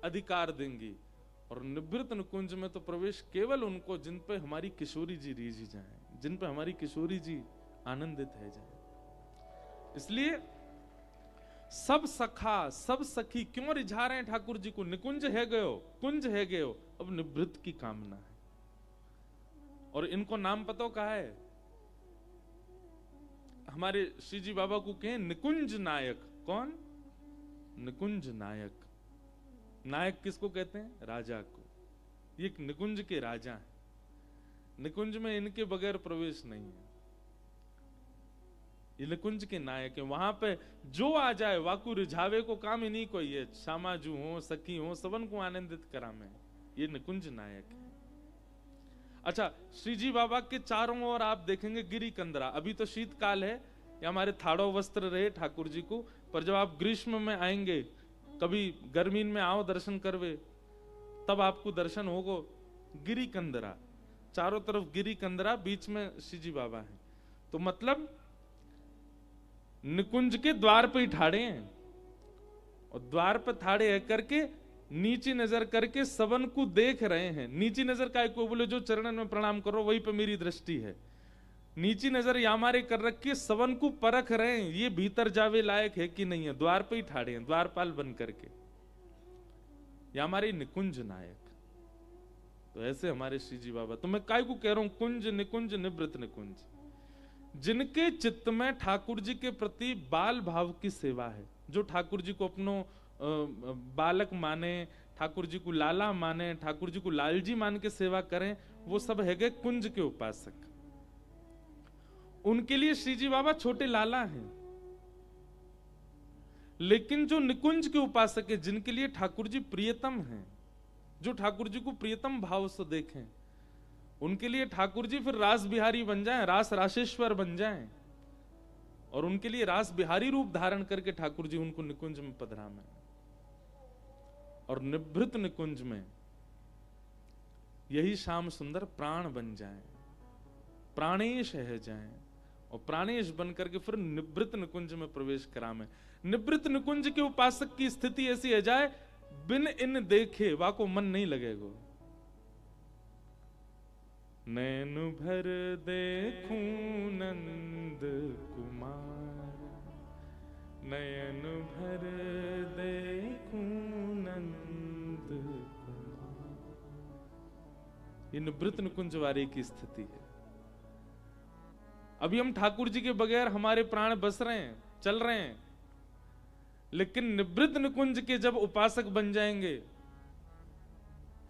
अधिकार देंगी। और निभृत निकुंज में तो प्रवेश केवल उनको जिन पे हमारी किशोरी जी रीझी जाए, जिन पे हमारी किशोरी जी आनंदित है जाए। इसलिए सब सखा सब सखी क्यों रिझा रहे हैं ठाकुर जी को? निकुंज है गयो, कुंज है गयो, अब निभृत की कामना है। और इनको नाम पता कहा है? हमारे श्री जी बाबा को कहें निकुंज नायक। कौन? निकुंज नायक। नायक किसको कहते हैं? राजा को। ये निकुंज के राजा हैं। निकुंज में इनके बगैर प्रवेश नहीं है। ये निकुंज के नायक है। वहां पे जो आ जाए वाकु रिझावे को काम इन्हीं को ही है। श्यामाजू हो, सखी हो, सबन को आनंदित करा में ये निकुंज नायक है। अच्छा, श्री जी बाबा के चारों ओर आप देखेंगे गिरी कंदरा। अभी तो शीतकाल है, या हमारे थाड़ो वस्त्र रहे ठाकुर जी को, पर जब आप ग्रीष्म में आएंगे, कभी गर्मी में आओ दर्शन करवे, तब आपको दर्शन होगो गिरी कंदरा। चारों तरफ गिरी कंदरा, बीच में श्री जी बाबा है। तो मतलब निकुंज के द्वार पे ही ठाड़े हैं, और द्वार पे ठाड़े है करके नीची नजर करके सबन को देख रहे हैं। नीची नजर का को बोले जो चरणन में प्रणाम करो, वहीं पे मेरी दृष्टि है। नीची नजर यामारे कर रखी, सबन को परख रहे हैं ये भीतर जावे लायक है कि नहीं है। द्वार पे ही ठाड़े हैं, द्वारपाल बन करके। ये हमारे निकुंज नायक। तो ऐसे हमारे श्री जी बाबा। तो मैं काय को कह रहा हूं, कुंज निकुंज निवृत्त निकुंज, जिनके चित्त में ठाकुर जी के प्रति बाल भाव की सेवा है, जो ठाकुर जी को अपनो बालक माने, ठाकुर जी को लाला माने, ठाकुर जी को लालजी मान के सेवा करें, वो सब है गए कुंज के उपासक। उनके लिए श्री जी बाबा छोटे लाला हैं। लेकिन जो निकुंज के उपासक है, जिनके लिए ठाकुर जी प्रियतम हैं, जो ठाकुर जी को प्रियतम भाव से देखें, उनके लिए ठाकुर जी फिर रास बिहारी बन जाएं, रास राशेश्वर बन जाएं, और उनके लिए रास बिहारी रूप धारण करके ठाकुर जी उनको निकुंज में पधरामें। और निभृत निकुंज में यही श्याम सुंदर प्राण बन जाएं, प्राणेश है जाएं, और प्राणेश बन करके फिर निभृत निकुंज में प्रवेश करामें। निभृत निकुंज के उपासक की स्थिति ऐसी है जाए, बिन इन देखे वाको मन नहीं लगेगा। नैन भर देखूं नंद कुमार, नयन भर देखूं नंद कुमार। ये निवृत्त निकुंज वारी की स्थिति है। अभी हम ठाकुर जी के बगैर हमारे प्राण बस रहे हैं, चल रहे हैं, लेकिन निवृत्त निकुंज के जब उपासक बन जाएंगे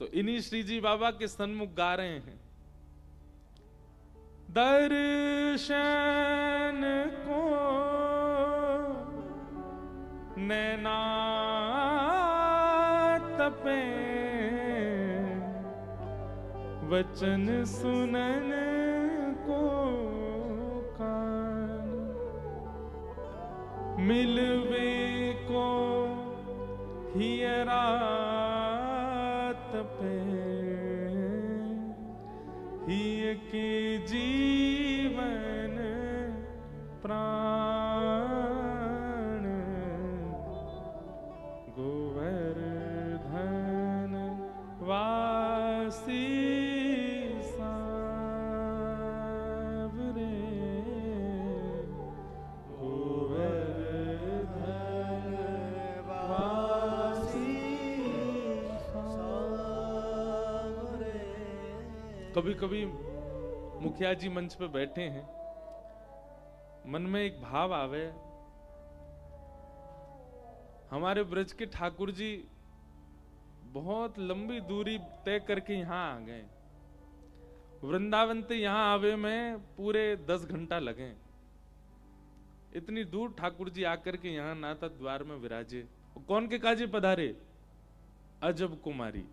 तो इन्हीं श्री जी बाबा के सन्मुख गा रहे हैं, दर्शन को नैना तपे, वचन सुनन को कान, मिलवे को हियरा तपे, हिय के जीवन प्राण, गोवर्धन वासी सावरे, गोवर्धन वासी सावरे। कभी कभी मुखिया जी मंच पे बैठे हैं, मन में एक भाव आवे, हमारे ब्रज के ठाकुर जी बहुत लंबी दूरी तय करके यहां आ गए, वृंदावन से यहां आवे में पूरे 10 घंटा लगे। इतनी दूर ठाकुर जी आकर के यहां नाता द्वार में विराजे। कौन के काजे पधारे? अजब कुमारी।